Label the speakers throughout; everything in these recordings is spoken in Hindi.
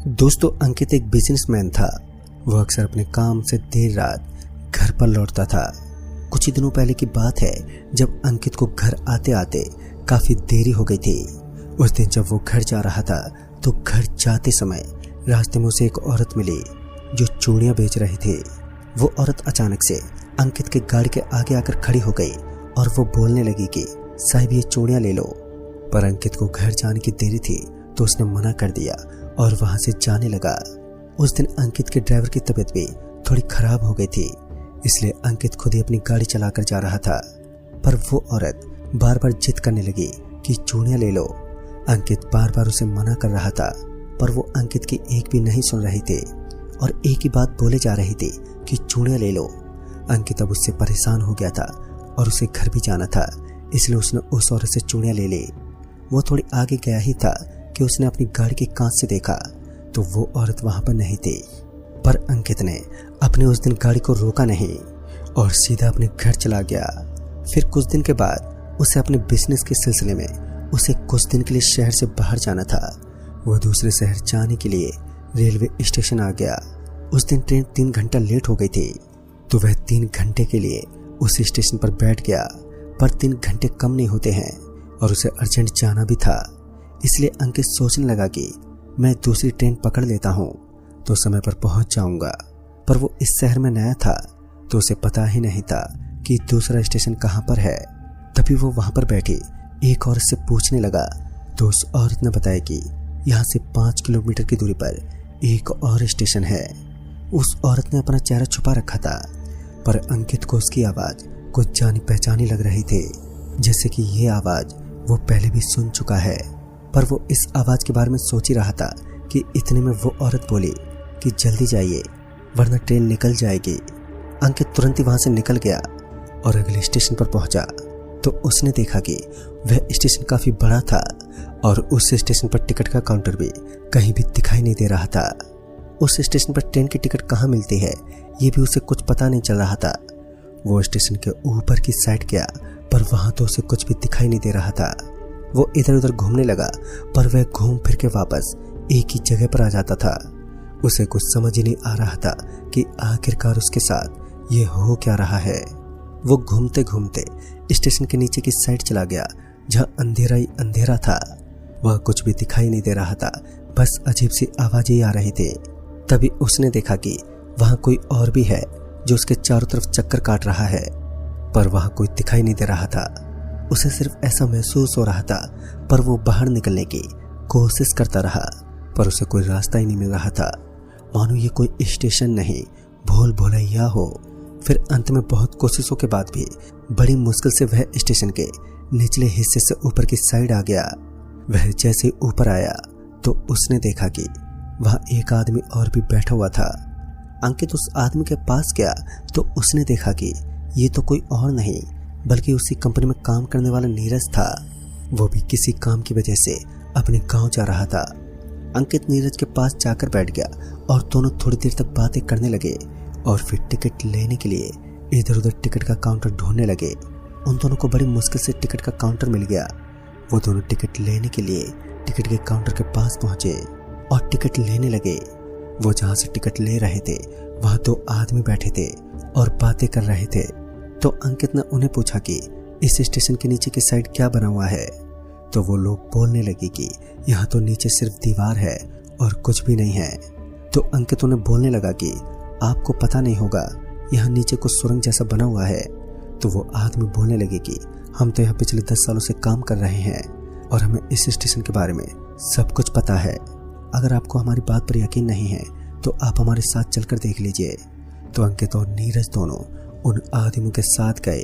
Speaker 1: दोस्तों, अंकित एक बिजनेसमैन था। वो अक्सर अपने काम से देर रात घर पर लौटता था। कुछ ही दिनों पहले की बात है जब अंकित को घर आते आते काफी देरी हो गई थी। उस दिन जब वो घर जा रहा था तो घर जाते समय रास्ते में उसे एक औरत मिली जो चूड़ियां बेच रही थी। वो औरत अचानक से अंकित के गाड़ी के आगे आकर खड़ी हो गई और वो बोलने लगी कि साहब ये चूड़ियां ले लो। पर अंकित को घर जाने की देरी थी तो उसने मना कर दिया और वहां से जाने लगा। उस दिन अंकित के ड्राइवर की तबीयत भी थोड़ी खराब हो गई थी, इसलिए अंकित खुद ही अपनी गाड़ी चलाकर जा रहा था। पर वो औरत बार बार जिद करने लगी कि चूड़ियां ले लो। अंकित बार बार उसे मना कर रहा था पर वो अंकित की एक भी नहीं सुन रही थी और एक ही बात बोले जा रही थी कि चूड़ियां ले लो। अंकित अब उससे परेशान हो गया था और उसे घर भी जाना था, इसलिए उसने उस औरत से चूड़ियां ले ली। वो थोड़ी आगे गया ही था कि उसने अपनी गाड़ी के कांच से देखा तो वो औरत वहां पर नहीं थी। पर अंकित ने अपने उस दिन गाड़ी को रोका नहीं और सीधा अपने घर चला गया। फिर कुछ दिन के बाद उसे अपने बिजनेस के सिलसिले में उसे कुछ दिन के लिए शहर से बाहर जाना था। वो दूसरे शहर जाने के लिए रेलवे स्टेशन आ गया। उस दिन ट्रेन 3 घंटा लेट हो गई थी तो वह 3 घंटे के लिए उस स्टेशन पर बैठ गया। पर 3 घंटे कम नहीं होते हैं और उसे अर्जेंट जाना भी था, इसलिए अंकित सोचने लगा कि मैं दूसरी ट्रेन पकड़ लेता हूँ तो समय पर पहुंच जाऊंगा। पर वो इस शहर में नया था तो उसे पता ही नहीं था कि दूसरा स्टेशन कहाँ पर है। तभी वो वहां पर बैठी एक औरत से पूछने लगा तो उस औरत ने बताया कि यहाँ से 5 किलोमीटर की दूरी पर एक और स्टेशन है। उस औरत ने अपना चेहरा छुपा रखा था पर अंकित को उसकी आवाज कुछ जानी पहचानी लग रही थी, जैसे कि ये आवाज वो पहले भी सुन चुका है। पर वो इस आवाज के बारे में सोच ही रहा था कि इतने में वो औरत बोली कि जल्दी जाइए वरना ट्रेन निकल जाएगी। अंकित तुरंत ही वहां से निकल गया और अगले स्टेशन पर पहुंचा तो उसने देखा कि वह स्टेशन काफी बड़ा था और उस स्टेशन पर टिकट का काउंटर भी कहीं भी दिखाई नहीं दे रहा था। उस स्टेशन पर ट्रेन की टिकट कहाँ मिलती है ये भी उसे कुछ पता नहीं चल रहा था। वो स्टेशन के ऊपर की साइड गया पर वहां तो उसे कुछ भी दिखाई नहीं दे रहा था। वो इधर उधर घूमने लगा पर वह घूम फिर के वापस एक ही जगह पर आ जाता था। उसे कुछ समझ ही नहीं आ रहा था कि आखिरकार उसके साथ ये हो क्या रहा है। वो घूमते घूमते स्टेशन के नीचे की साइड चला गया जहां अंधेरा ही अंधेरा था। वह कुछ भी दिखाई नहीं दे रहा था, बस अजीब सी आवाजें आ रही थी। तभी उसने देखा कि वहां कोई और भी है जो उसके चारों तरफ चक्कर काट रहा है, पर वहां कोई दिखाई नहीं दे रहा था। उसे सिर्फ ऐसा महसूस हो रहा था पर वो बाहर निकलने की कोशिश करता रहा पर उसे कोई रास्ता ही नहीं मिल रहा था, मानो ये कोई स्टेशन नहीं भूल भुलैया हो। फिर अंत में बहुत कोशिशों के बाद भी बड़ी मुश्किल से वह स्टेशन के निचले हिस्से से ऊपर की साइड आ गया। वह जैसे ही ऊपर आया तो उसने देखा कि वहां एक आदमी और भी बैठा हुआ था। अंकित उस आदमी के पास गया तो उसने देखा कि ये तो कोई और नहीं बल्कि उसी कंपनी में काम करने वाला नीरज था। वो भी किसी काम की वजह से अपने गांव जा रहा था। अंकित नीरज के पास जाकर बैठ गया और दोनों थोड़ी देर तक बातें करने लगे और फिर टिकट लेने के लिए इधर उधर टिकट का काउंटर ढूंढने लगे। उन दोनों को बड़ी मुश्किल से टिकट का काउंटर मिल गया। वो दोनों टिकट लेने के लिए टिकट के काउंटर के पास पहुंचे और टिकट लेने लगे। वो जहां से टिकट ले रहे थे वहां 2 आदमी बैठे थे और बातें कर रहे थे। तो अंकित ने उन्हें पूछा कि इस स्टेशन के नीचे की साइड क्या बना हुआ है। तो वो लोग बोलने लगे कि यहाँ तो नीचे सिर्फ दीवार है और कुछ भी नहीं है। तो अंकित उन्हें बोलने लगा कि आपको पता नहीं होगा यहाँ नीचे कुछ सुरंग जैसा बना हुआ है। तो वो आदमी बोलने लगे कि हम तो यहाँ पिछले 10 सालों से काम कर रहे हैं और हमें इस स्टेशन के बारे में सब कुछ पता है। अगर आपको हमारी बात पर यकीन नहीं है तो आप हमारे साथ चलकर देख लीजिए। तो अंकित और नीरज दोनों उन आदमियों के साथ गए।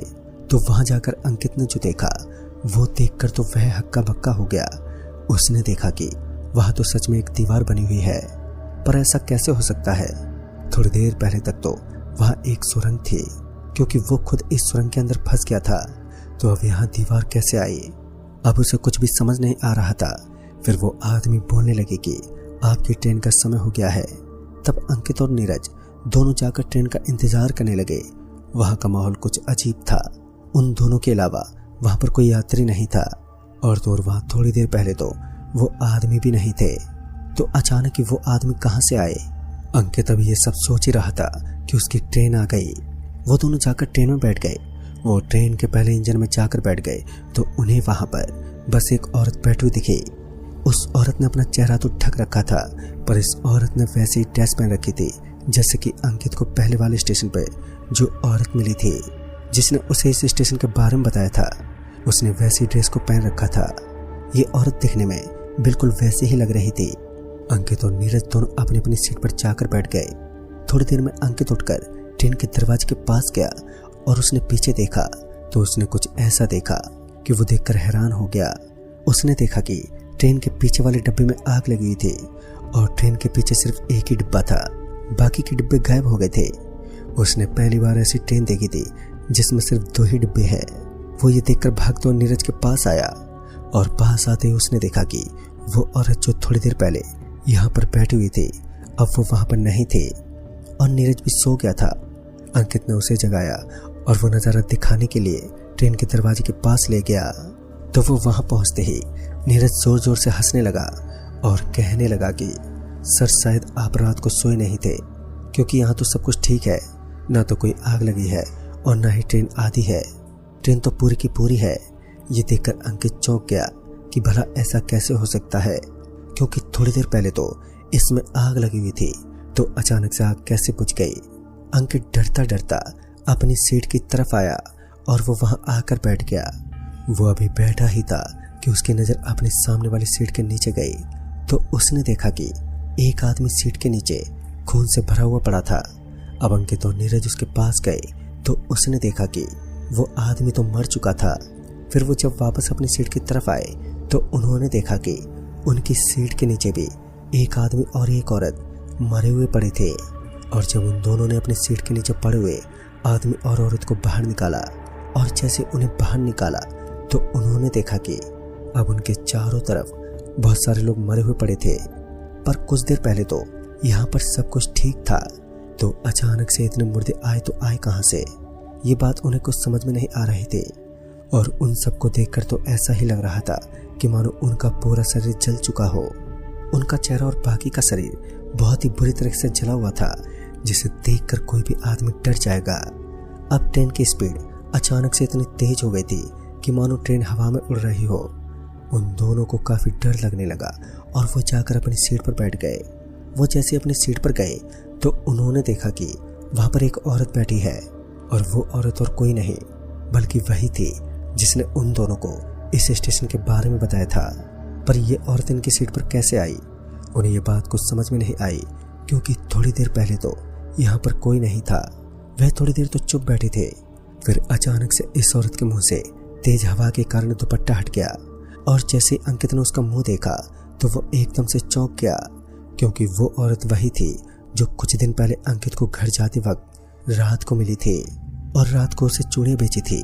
Speaker 1: तो वहां जाकर अंकित ने जो देखा वो देखकर तो वह हक्का बक्का हो गया। उसने देखा कि वहां तो सच में एक दीवार बनी हुई है, पर ऐसा कैसे हो सकता है। थोड़ी देर पहले तक तो वहां एक सुरंग थी क्योंकि वो खुद इस सुरंग के अंदर फंस गया था, तो अब यहाँ दीवार कैसे आई। अब उसे कुछ भी समझ नहीं आ रहा था। फिर वो आदमी बोलने लगे कि आपकी ट्रेन का समय हो गया है। तब अंकित और नीरज दोनों जाकर ट्रेन का इंतजार करने लगे। वहां का माहौल कुछ अजीब था। उन दोनों के अलावा वहां पर कोई यात्री नहीं था और तो और वहां थोड़ी देर पहले तो वो आदमी भी नहीं थे। तो अचानक ही वो आदमी कहाँ से आए। अंकित अभी ये सब सोच ही रहा था कि उसकी ट्रेन आ गई। वो दोनों जाकर ट्रेन में बैठ गए। वो ट्रेन के पहले इंजन में जाकर बैठ गए तो उन्हें वहां पर बस एक औरत बैठी हुई दिखी। उस औरत ने अपना चेहरा तो ढक रखा था, पर इस औरत ने वैसी ड्रेस पहन रखी थी जैसे कि अंकित को पहले वाले स्टेशन पर जो औरत मिली थी, जिसने उसे इस स्टेशन के बारे में बताया था, उसने वैसी ड्रेस को पहन रखा था। ये औरत दिखने में बिल्कुल वैसे ही लग रही थी। अंकित और नीरज दोनों अपनी अपनी सीट पर जाकर बैठ गए। थोड़ी देर में अंकित उठकर ट्रेन के दरवाजे के पास गया और उसने पीछे देखा तो उसने कुछ ऐसा देखा कि वो देखकर हैरान हो गया। उसने देखा कि ट्रेन के पीछे वाले डब्बे में आग लगी हुई थी और ट्रेन के पीछे सिर्फ एक ही डिब्बा था, बाकी के डिब्बे गायब हो गए थे। उसने पहली बार ऐसी ट्रेन देखी थी जिसमें सिर्फ 2 ही डिब्बे हैं। वो ये देखकर भागते हुए नीरज के पास आया और पास आते ही उसने देखा कि वो औरत जो थोड़ी देर पहले यहाँ पर बैठी हुई थी अब वो वहां पर नहीं थी और नीरज भी सो गया था। अंकित ने उसे जगाया और वो नज़ारा दिखाने के लिए ट्रेन के दरवाजे के पास ले गया। तो वो वहां पहुंचते ही नीरज जोर जोर से हंसने लगा और कहने लगा कि सर शायद आप रात को सोए नहीं थे, क्योंकि यहाँ तो सब कुछ ठीक है, ना तो कोई आग लगी है और ना ही ट्रेन आधी है, ट्रेन तो पूरी की पूरी है। ये देखकर अंकित चौंक गया कि भला ऐसा कैसे हो सकता है, क्योंकि थोड़ी देर पहले तो इसमें आग लगी हुई थी, तो अचानक से आग कैसे बुझ गई। अंकित डरता डरता अपनी सीट की तरफ आया और वो वहां आकर बैठ गया। वो अभी बैठा ही था कि उसकी नज़र अपने सामने वाली सीट के नीचे गई तो उसने देखा कि एक आदमी सीट के नीचे खून से भरा हुआ पड़ा था। अब अंकित और नीरज उसके पास गए तो उसने देखा कि वो आदमी तो मर चुका था। फिर वो जब वापस अपनी सीट की तरफ आए तो उन्होंने देखा कि उनकी सीट के नीचे भी एक आदमी और एक औरत मरे हुए पड़े थे। और जब उन दोनों ने अपनी सीट के नीचे पड़े हुए आदमी और औरत को बाहर निकाला और जैसे उन्हें बाहर निकाला तो उन्होंने देखा कि अब उनके चारों तरफ बहुत सारे लोग मरे हुए पड़े थे। पर कुछ देर पहले तो यहाँ पर सब कुछ ठीक था, तो अचानक से इतने मुर्दे आए तो आए कहाँ से, ये बात उन्हें कुछ समझ में नहीं आ रही थी। और उन सबको देखकर तो ऐसा ही लग रहा था कि मानो उनका पूरा शरीर जल चुका हो। उनका चेहरा और बाकी का शरीर बहुत ही बुरी तरह से जला हुआ था, जिसे देखकर कोई भी आदमी डर जाएगा। अब ट्रेन की स्पीड अचानक से इतनी तेज हो गई थी कि मानो ट्रेन हवा में उड़ रही हो। उन दोनों को काफी डर लगने लगा और वो जाकर अपनी सीट पर बैठ गए। वो जैसे अपनी सीट पर गए तो उन्होंने देखा कि वहां पर एक औरत बैठी है और वो औरत और कोई नहीं बल्कि वही थी जिसने उन दोनों को इस स्टेशन के बारे में बताया था। पर ये औरत इनकी सीट पर कैसे आई, उन्हें ये बात कुछ समझ में नहीं आई, क्योंकि थोड़ी देर पहले तो यहाँ पर कोई नहीं था। वह थोड़ी देर तो चुप बैठे थे। फिर अचानक से इस औरत के मुंह से तेज हवा के कारण दुपट्टा हट गया और जैसे अंकित ने उसका मुंह देखा तो वो एकदम से चौंक गया, क्योंकि वो औरत वही थी जो कुछ दिन पहले अंकित को घर जाते वक्त रात को मिली थी और रात को उसे चूड़ियां बेची थी।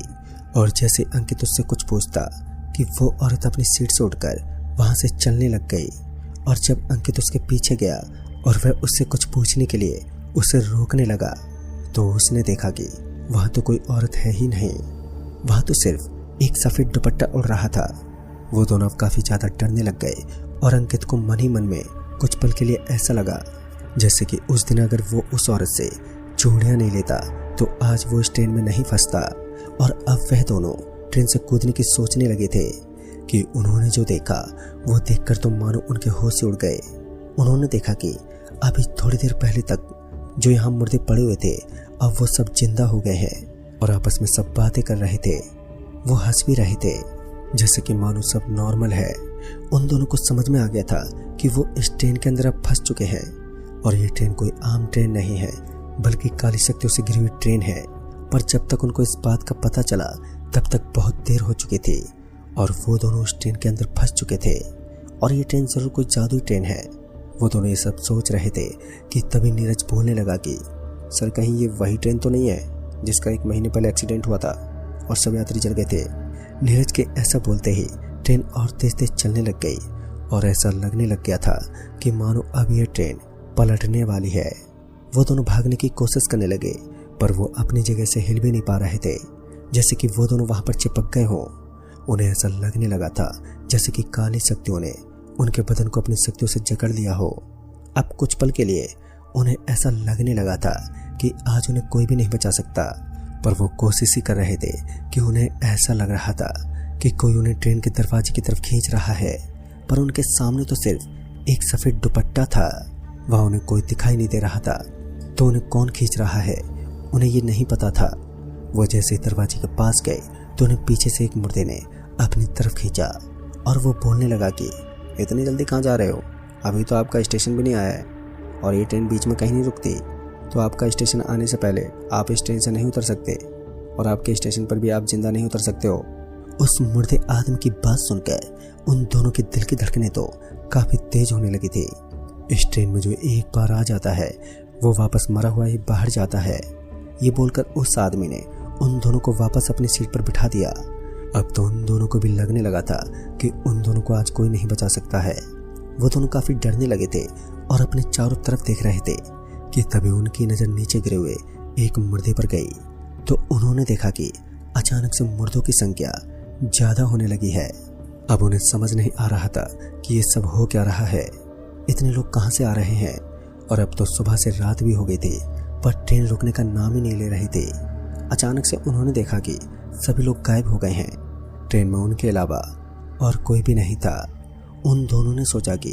Speaker 1: और जैसे अंकित उससे कुछ पूछता कि वो औरत अपनी सीट से उठकर वहां से चलने लग गई। और जब अंकित उसके पीछे गया और वह उससे कुछ पूछने के लिए उसे रोकने लगा तो उसने देखा कि वहां तो कोई औरत है ही नहीं, वहां तो सिर्फ एक सफेद दुपट्टा उड़ रहा था। वो दोनों अब काफी ज्यादा डरने लग गए और अंकित को मन ही मन में कुछ पल के लिए ऐसा लगा जैसे कि उस दिन अगर वो उस औरत से चूड़ियां नहीं लेता तो आज वो इस ट्रेन में नहीं फंसता। और अब वह दोनों ट्रेन से कूदने की सोचने लगे थे कि उन्होंने जो देखा वो देखकर तो मानो उनके होश से उड़ गए। उन्होंने देखा कि अभी थोड़ी देर पहले तक जो यहाँ मुर्दे पड़े हुए थे अब वो सब जिंदा हो गए हैं और आपस में सब बातें कर रहे थे। वो हंस भी रहे थे जैसे कि मानो सब नॉर्मल है। उन दोनों को समझ में आ गया था कि वो इस ट्रेन के अंदर अब फंस चुके हैं और ये ट्रेन कोई आम ट्रेन नहीं है बल्कि काली शक्तियों से घिरी हुई ट्रेन है। पर जब तक उनको इस बात का पता चला तब तक बहुत देर हो चुकी थी और वो दोनों उस ट्रेन के अंदर फंस चुके थे और ये ट्रेन जरूर कोई जादुई ट्रेन है। वो दोनों ये सब सोच रहे थे कि तभी नीरज बोलने लगा कि सर कहीं ये वही ट्रेन तो नहीं है जिसका 1 महीने पहले एक्सीडेंट हुआ था और सब यात्री जल गए थे। नीरज के ऐसा बोलते ही ट्रेन और तेज तेज चलने लग गई और ऐसा लगने लग गया था कि मानो अब यह ट्रेन पलटने वाली है। वो दोनों भागने की कोशिश करने लगे पर वो अपनी जगह से हिल भी नहीं पा रहे थे, जैसे कि वो दोनों वहां पर चिपक गए हों। उन्हें ऐसा लगने लगा था जैसे कि काली शक्तियों ने उनके बदन को अपनी शक्तियों से जकड़ लिया हो। अब कुछ पल के लिए उन्हें ऐसा लगने लगा था कि आज उन्हें कोई भी नहीं बचा सकता, पर वो कोशिश ही कर रहे थे कि उन्हें ऐसा लग रहा था कि कोई उन्हें ट्रेन के दरवाजे की तरफ खींच रहा है, पर उनके सामने तो सिर्फ एक सफेद दुपट्टा था। वह उन्हें कोई दिखाई नहीं दे रहा था, तो उन्हें कौन खींच रहा है उन्हें ये नहीं पता था। वो जैसे ही दरवाजे के पास गए तो उन्हें पीछे से एक मुर्दे ने अपनी तरफ खींचा और वो बोलने लगा कि इतनी जल्दी कहाँ जा रहे हो? अभी तो आपका स्टेशन भी नहीं आया है और ये ट्रेन बीच में कहीं नहीं रुकती, तो आपका स्टेशन आने से पहले आप इस ट्रेन से नहीं उतर सकते और आपके स्टेशन पर भी आप जिंदा नहीं उतर सकते हो। उस मुर्दे आदमी की बात सुनकर उन दोनों के दिल की धड़कनें तो काफी तेज होने लगी थी। इस ट्रेन में जो एक बार आ जाता है वो वापस मरा हुआ ही बाहर जाता है, ये बोलकर उस आदमी ने उन दोनों को वापस अपनी सीट पर बिठा दिया। अब तो उन दोनों को भी लगने लगा था कि उन दोनों को आज कोई नहीं बचा सकता है। वो दोनों काफी डरने लगे थे और अपने चारों तरफ देख रहे थे कि तभी उनकी नजर नीचे गिरे हुए एक मुर्दे पर गई, तो उन्होंने देखा कि अचानक से मुर्दों की संख्या ज्यादा होने लगी है। अब उन्हें समझ नहीं आ रहा था कि ये सब हो क्या रहा है, इतने लोग कहाँ से आ रहे हैं। और अब तो सुबह से रात भी हो गई थी, पर ट्रेन रुकने का नाम ही नहीं ले रही थी। अचानक से उन्होंने देखा कि सभी लोग गायब हो गए हैं। ट्रेन में उनके अलावा और कोई भी नहीं था। उन दोनों ने सोचा कि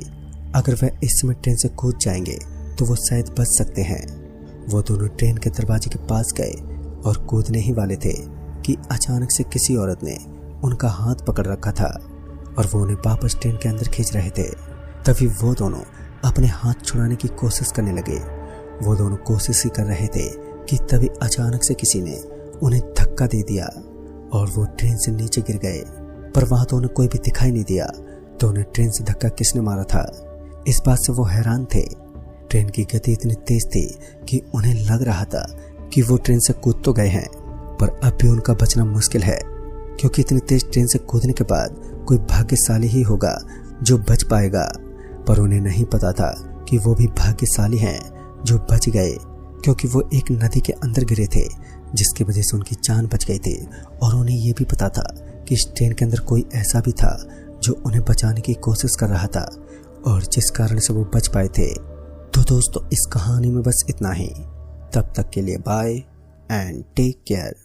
Speaker 1: अगर वह इस समय ट्रेन से कूद जाएंगे तो वो शायद बच सकते हैं। वो दोनों ट्रेन के दरवाजे के पास गए और कूदने ही वाले थे कि अचानक से किसी औरत ने उनका हाथ पकड़ रखा था और वो उन्हें वापस ट्रेन के अंदर खींच रहे थे। तभी वो दोनों अपने हाथ छुड़ाने की कोशिश करने लगे। वो दोनों कोशिश ही कर रहे थे कि तभी अचानक से किसी ने उन्हें धक्का दे दिया और वो ट्रेन से नीचे गिर गए, पर वहां तो उन्हें कोई भी दिखाई नहीं दिया तो उन्हें ट्रेन से धक्का किसने मारा था। इस बात से वो हैरान थे। ट्रेन की गति इतनी तेज थी कि उन्हें लग रहा था कि वो ट्रेन से कूद तो गए हैं, पर अब भी उनका बचना मुश्किल है, क्योंकि इतनी तेज ट्रेन से कूदने के बाद कोई भाग्यशाली ही होगा जो बच पाएगा। पर उन्हें नहीं पता था कि वो भी भाग्यशाली हैं जो बच गए, क्योंकि वो एक नदी के अंदर गिरे थे जिसकी वजह से उनकी जान बच गई थी। और उन्हें ये भी पता था कि इस ट्रेन के अंदर कोई ऐसा भी था जो उन्हें बचाने की कोशिश कर रहा था और जिस कारण से वो बच पाए थे। तो दोस्तों, इस कहानी में बस इतना ही। तब तक के लिए बाय एंड टेक केयर।